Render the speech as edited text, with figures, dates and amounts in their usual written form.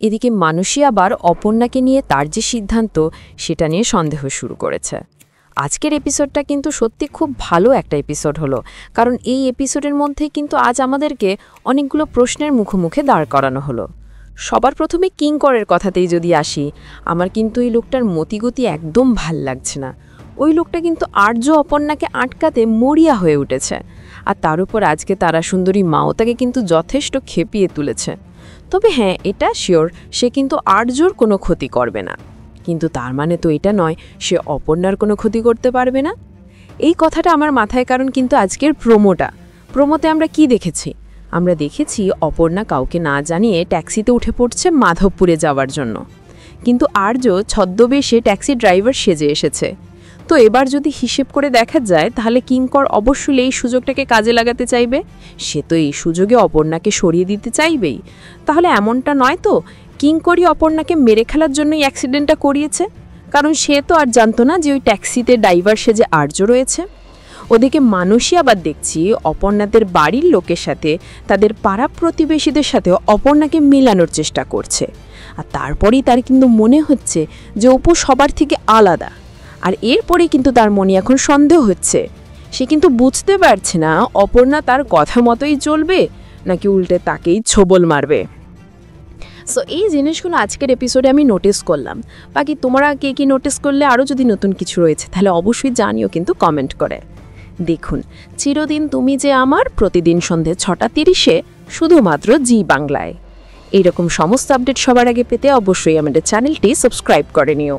এদিকে মানুষই আবার অপর্ণাকে নিয়ে তার যে সিদ্ধান্ত সেটা নিয়ে সন্দেহ শুরু করেছে। আজকের এপিসোডটা কিন্তু সত্যি খুব ভালো একটা এপিসোড হলো, কারণ এই এপিসোডের মধ্যে কিন্তু আজ আমাদেরকে অনেকগুলো প্রশ্নের মুখোমুখি দাঁড় করানো হলো। সবার প্রথমে কিঙ্করের কথাতেই যদি আসি, আমার কিন্তু এই লোকটার মতিগতি একদম ভাল লাগছে না। ওই লোকটা কিন্তু আর্য অপর্ণাকে আটকাতে মরিয়া হয়ে উঠেছে, আর তার উপর আজকে তারা সুন্দরী মাও তাকে কিন্তু যথেষ্ট খেপিয়ে তুলেছে। তবে হ্যাঁ, এটা শিওর সে কিন্তু আর্যর কোনো ক্ষতি করবে না, কিন্তু তার মানে তো এটা নয় সে অপর্ণার কোনো ক্ষতি করতে পারবে না। এই কথাটা আমার মাথায়, কারণ কিন্তু আজকের প্রোমোতে আমরা কি দেখেছি? আমরা দেখেছি অপর্ণা কাউকে না জানিয়ে ট্যাক্সিতে উঠে পড়ছে মাধবপুরে যাওয়ার জন্য, কিন্তু আর্য ছদ্মবেশে ট্যাক্সি ড্রাইভার সেজে এসেছে। তো এবার যদি হিসেব করে দেখা যায়, তাহলে কিঙ্কর অবশ্যই এই সুযোগটাকে কাজে লাগাতে চাইবে। সে তো এই সুযোগে অপর্ণাকে সরিয়ে দিতে চাইবেই। তাহলে এমনটা নয় তো কিঙ্করই অপর্ণাকে মেরে ফেলার জন্যই অ্যাক্সিডেন্টটা করিয়েছে? কারণ সে তো আর জানতো না যে ওই ট্যাক্সিতে ড্রাইভার সেজে আর্য রয়েছে। ওদিকে মানুষই আবার দেখছি অপর্ণাদের বাড়ির লোকের সাথে, তাদের পাড়া প্রতিবেশীদের সাথেও অপর্ণাকে মেলানোর চেষ্টা করছে। আর তারপরেই তার কিন্তু মনে হচ্ছে যে অপু সবার থেকে আলাদা। আর এরপরে কিন্তু তার মনে এখন সন্দেহ হচ্ছে। সে কিন্তু বুঝতে পারছে না অপর্ণা তার কথা মতোই চলবে নাকি উল্টে তাকেই ছোবল মারবে। সো এই জিনিসগুলো আজকের এপিসোডে আমি নোটিস করলাম। বাকি তোমরা কে কি নোটিস করলে, আরও যদি নতুন কিছু রয়েছে তাহলে অবশ্যই জানিও কিন্তু কমেন্ট করে। দেখুন চিরদিন তুমি যে আমার, প্রতিদিন সন্ধে 6:30-এ শুধুমাত্র জি বাংলায়। এইরকম সমস্ত আপডেট সবার আগে পেতে অবশ্যই আমাদের চ্যানেলটি সাবস্ক্রাইব করে নিও।